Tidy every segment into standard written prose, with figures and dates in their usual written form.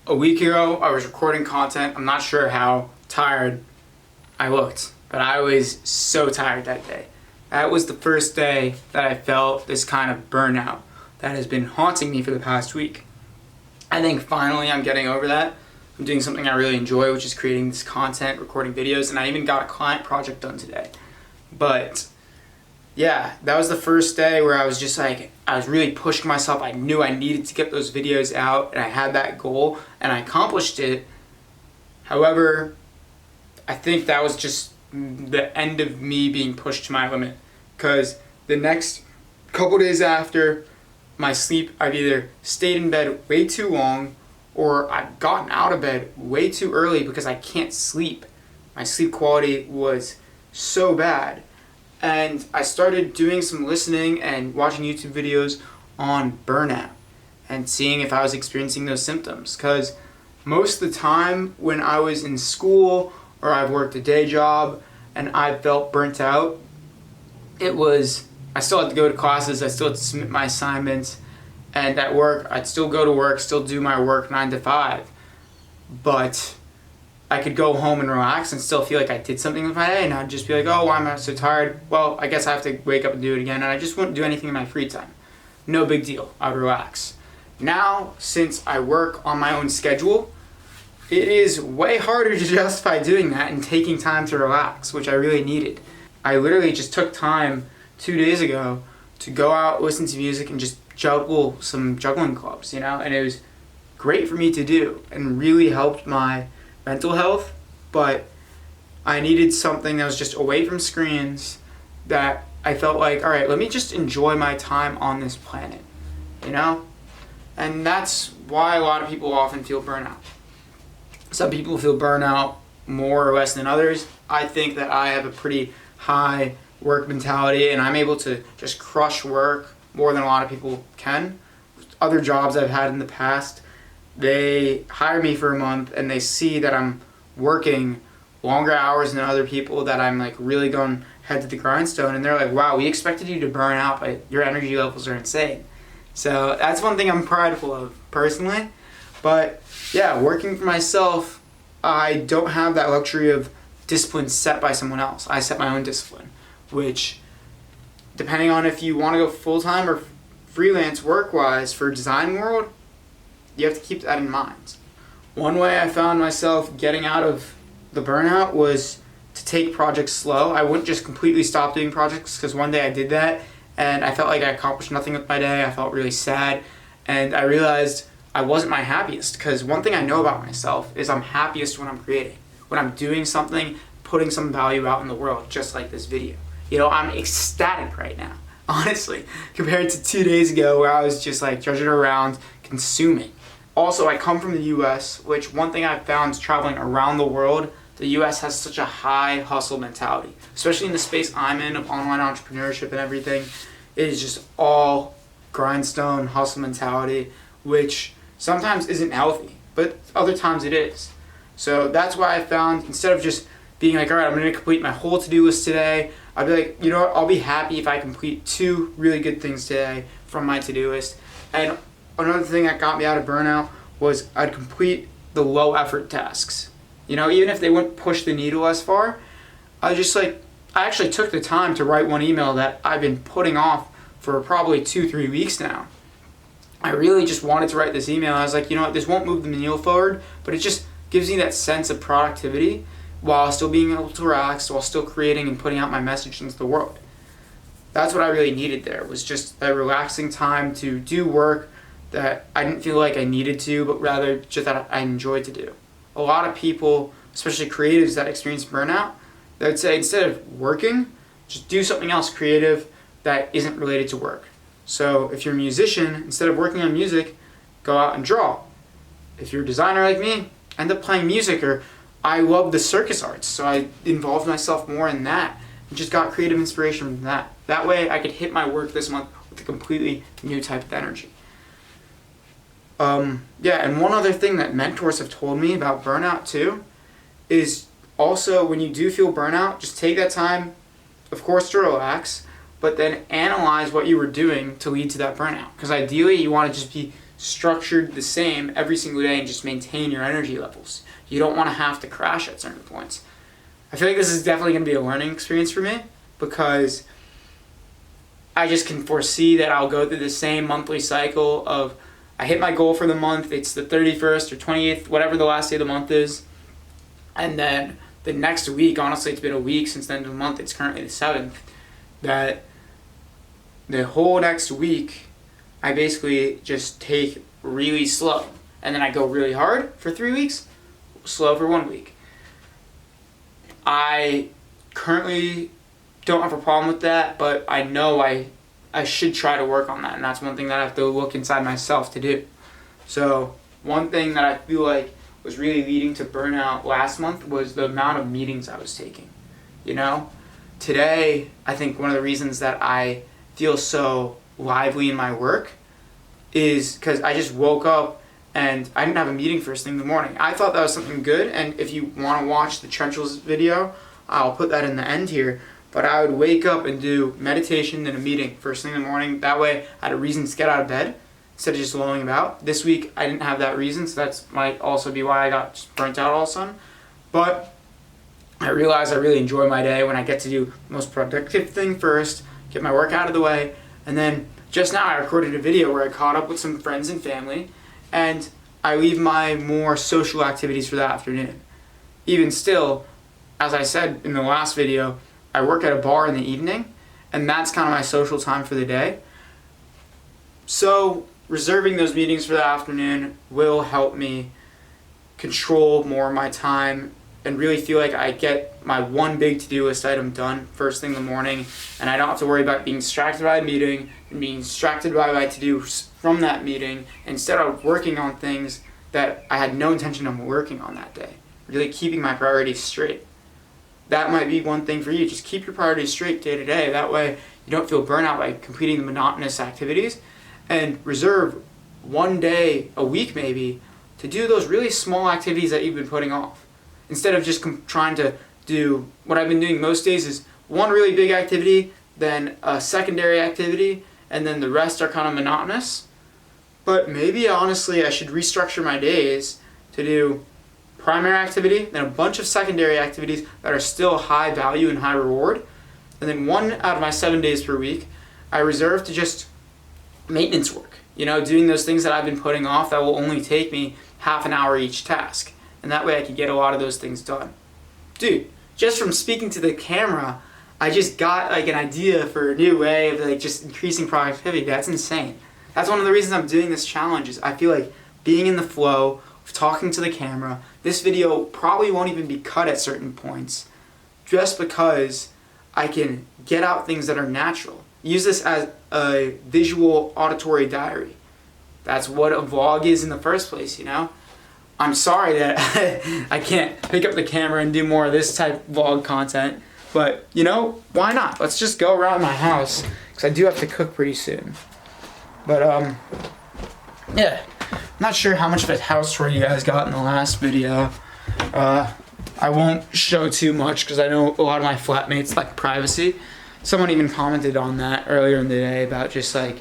A week ago, I was recording content. I'm not sure how tired I looked, but I was so tired that day. That was the first day that I felt this kind of burnout that has been haunting me for the past week. I think finally I'm getting over that. I'm doing something I really enjoy, which is creating this content, recording videos, and I even got a client project done today. But yeah, that was the first day where I was just like, I was really pushing myself. I knew I needed to get those videos out, and I had that goal, and I accomplished it. However, I think that was just the end of me being pushed to my limit, because the next couple days after my sleep, I've either stayed in bed way too long or I've gotten out of bed way too early because I can't sleep. My sleep quality was so bad. And I started doing some listening and watching YouTube videos on burnout and seeing if I was experiencing those symptoms. Because most of the time when I was in school or I've worked a day job and I felt burnt out, I still had to go to classes, I still had to submit my assignments, and at work, I'd still go to work, still do my work 9 to 5. But I could go home and relax and still feel like I did something with my day, and I'd just be like, oh, why am I so tired? Well, I guess I have to wake up and do it again, and I just wouldn't do anything in my free time. No big deal, I'd relax. Now, since I work on my own schedule, it is way harder to justify doing that and taking time to relax, which I really needed. I literally just took time 2 days ago to go out, listen to music, and just juggle some juggling clubs, and it was great for me to do and really helped my mental health. But I needed something that was just away from screens, that I felt like, all right, let me just enjoy my time on this planet, and that's why a lot of people often feel burnout. Some people feel burnout more or less than others. I think that I have a pretty high work mentality, and I'm able to just crush work more than a lot of people can. Other jobs I've had in the past, they hire me for a month and they see that I'm working longer hours than other people, that I'm like really going head to the grindstone, and they're like, wow, we expected you to burn out, but your energy levels are insane. So that's one thing I'm prideful of personally. But yeah, working for myself, I don't have that luxury of discipline set by someone else. I set my own discipline, which, depending on if you want to go full-time or freelance work-wise for design world, you have to keep that in mind. One way I found myself getting out of the burnout was to take projects slow. I wouldn't just completely stop doing projects, because one day I did that and I felt like I accomplished nothing with my day. I felt really sad, and I realized I wasn't my happiest, because one thing I know about myself is I'm happiest when I'm creating, when I'm doing something, putting some value out in the world, just like this video. I'm ecstatic right now, honestly, compared to 2 days ago where I was just like trudging around consuming. Also, I come from the US, which one thing I've found is traveling around the world, the US has such a high hustle mentality, especially in the space I'm in of online entrepreneurship and everything. It is just all grindstone hustle mentality, which sometimes isn't healthy, but other times it is. So that's why I found, instead of just being like, all right, I'm going to complete my whole to-do list today, I'd be like, you know what, I'll be happy if I complete 2 really good things today from my to-do list. And another thing that got me out of burnout was I'd complete the low effort tasks. Even if they wouldn't push the needle as far, I actually took the time to write one email that I've been putting off for probably 2-3 weeks now. I really just wanted to write this email. I was like, you know what, this won't move the needle forward, but it just gives me that sense of productivity while still being able to relax, while still creating and putting out my message into the world. That's what I really needed there, was just a relaxing time to do work that I didn't feel like I needed to, but rather just that I enjoyed to do. A lot of people, especially creatives that experience burnout, they would say instead of working, just do something else creative that isn't related to work. So if you're a musician, instead of working on music, go out and draw. If you're a designer like me, end up playing music. Or I love the circus arts, so I involved myself more in that and just got creative inspiration from that. That way I could hit my work this month with a completely new type of energy. And one other thing that mentors have told me about burnout too is also, when you do feel burnout, just take that time, of course, to relax, but then analyze what you were doing to lead to that burnout. Because ideally you want to just be structured the same every single day and just maintain your energy levels. You don't want to have to crash at certain points. I feel like this is definitely going to be a learning experience for me, because I just can foresee that I'll go through the same monthly cycle of I hit my goal for the month, it's the 31st or 28th, whatever the last day of the month is, and then the next week, honestly it's been a week since the end of the month, it's currently the 7th, that the whole next week I basically just take really slow, and then I go really hard for 3 weeks, slow for 1 week. I currently don't have a problem with that, but I know I should try to work on that, and that's one thing that I have to look inside myself to do. So one thing that I feel like was really leading to burnout last month was the amount of meetings I was taking. You know, today I think one of the reasons that I feel so lively in my work is because I just woke up and I didn't have a meeting first thing in the morning. I thought that was something good, and if you want to watch the Trenchels video, I'll put that in the end here. But I would wake up and do meditation and a meeting first thing in the morning. That way I had a reason to get out of bed instead of just lolling about. This week I didn't have that reason, so that might also be why I got burnt out all of a sudden. But I realize I really enjoy my day when I get to do the most productive thing first, get my work out of the way, and then just now I recorded a video where I caught up with some friends and family, and I leave my more social activities for the afternoon. Even still, as I said in the last video, I work at a bar in the evening, and that's kind of my social time for the day. So reserving those meetings for the afternoon will help me control more of my time and really feel like I get my one big to-do list item done first thing in the morning, and I don't have to worry about being distracted by a meeting and being distracted by my to-dos from that meeting, instead of working on things that I had no intention of working on that day. Really keeping my priorities straight. That might be one thing for you. Just keep your priorities straight day to day. That way you don't feel burnout by completing the monotonous activities, and reserve one day a week maybe to do those really small activities that you've been putting off. Instead of just trying to do what I've been doing most days is one really big activity, then a secondary activity, and then the rest are kind of monotonous. But maybe honestly I should restructure my days to do primary activity, then a bunch of secondary activities that are still high value and high reward, and then 1 out of my 7 days per week I reserve to just maintenance work. You know, doing those things that I've been putting off that will only take me half an hour each task. And that way I can get a lot of those things done. Dude, just from speaking to the camera, I just got like an idea for a new way of like just increasing productivity. That's insane. That's one of the reasons I'm doing this challenge, is I feel like being in the flow of talking to the camera. This video probably won't even be cut at certain points, just because I can get out things that are natural. Use this as a visual auditory diary. That's what a vlog is in the first place, you know? I'm sorry that I can't pick up the camera and do more of this type of vlog content, but you know, why not? Let's just go around my house, because I do have to cook pretty soon. But yeah, I'm not sure how much of a house tour you guys got in the last video. I won't show too much because I know a lot of my flatmates like privacy. Someone even commented on that earlier in the day about just like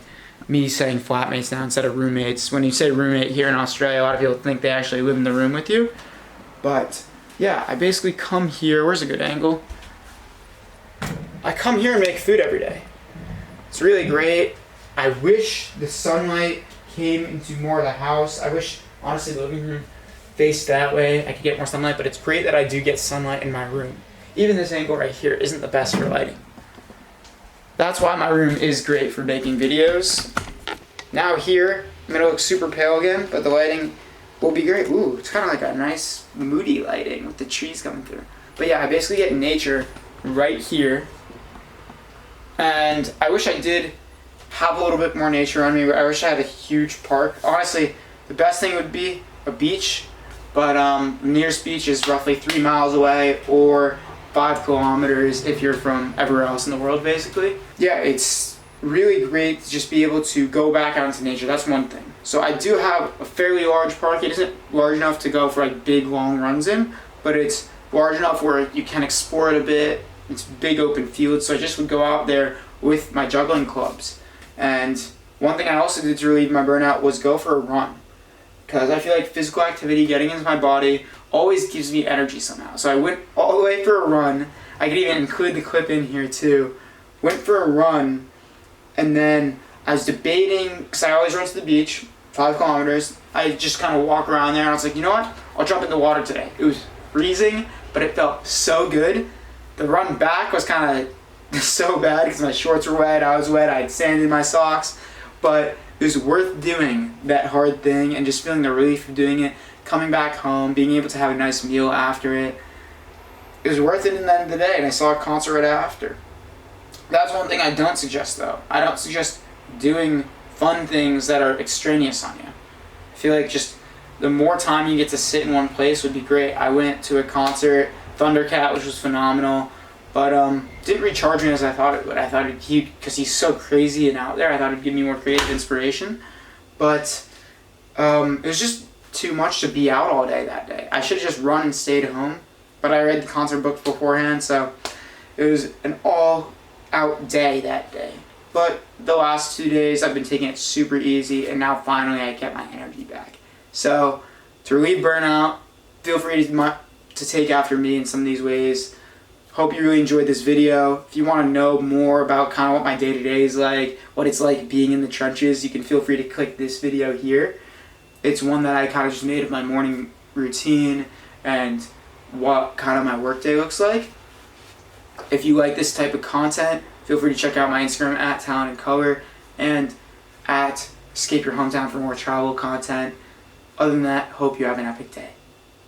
me saying flatmates now instead of roommates. When you say roommate here in Australia, a lot of people think they actually live in the room with you. But yeah, I basically come here. Where's a good angle? I come here and make food every day. It's really great. I wish the sunlight came into more of the house. I wish, honestly, the living room faced that way. I could get more sunlight, but it's great that I do get sunlight in my room. Even this angle right here isn't the best for lighting. That's why my room is great for making videos. Now here, I'm gonna look super pale again, but the lighting will be great. Ooh, it's kind of like a nice moody lighting with the trees coming through. But yeah, I basically get nature right here. And I wish I did have a little bit more nature on me. I wish I had a huge park. Honestly, the best thing would be a beach, but the nearest beach is roughly 3 miles away, or 5 kilometers if you're from everywhere else in the world, basically. Yeah, it's really great to just be able to go back out into nature. That's one thing. So I do have a fairly large park. It isn't large enough to go for like big long runs in, but it's large enough where you can explore it a bit. It's big open field, so I just would go out there with my juggling clubs and one thing I also did to relieve my burnout was go for a run. Because I feel like physical activity, getting into my body, always gives me energy somehow. So I went all the way for a run. I could even include the clip in here too. Went for a run, and then I was debating, because I always run to the beach, 5 kilometers. I just kind of walk around there, and I was like, you know what? I'll jump in the water today. It was freezing, but it felt so good. The run back was kind of so bad because my shorts were wet, I was wet, I had sand in my socks, but it was worth doing that hard thing and just feeling the relief of doing it, coming back home, being able to have a nice meal after it. It was worth it in the end of the day, and I saw a concert right after. That's one thing I don't suggest though. I don't suggest doing fun things that are extraneous on you. I feel like just the more time you get to sit in one place would be great. I went to a concert, Thundercat, which was phenomenal, but didn't recharge me as I thought it would. I thought because he's so crazy and out there, I thought it'd give me more creative inspiration. But it was just too much to be out all day that day. I should have just run and stayed home, but I read the concert book beforehand, so it was an all-out day that day. But the last 2 days, I've been taking it super easy, and now finally I get my energy back. So to relieve burnout, feel free to take after me in some of these ways. Hope you really enjoyed this video. If you want to know more about kind of what my day-to-day is like, what it's like being in the trenches, you can feel free to click this video here. It's one that I kind of just made of my morning routine and what kind of my workday looks like. If you like this type of content, feel free to check out my Instagram at Talon and Color and at Escape Your Hometown for more travel content. Other than that, hope you have an epic day.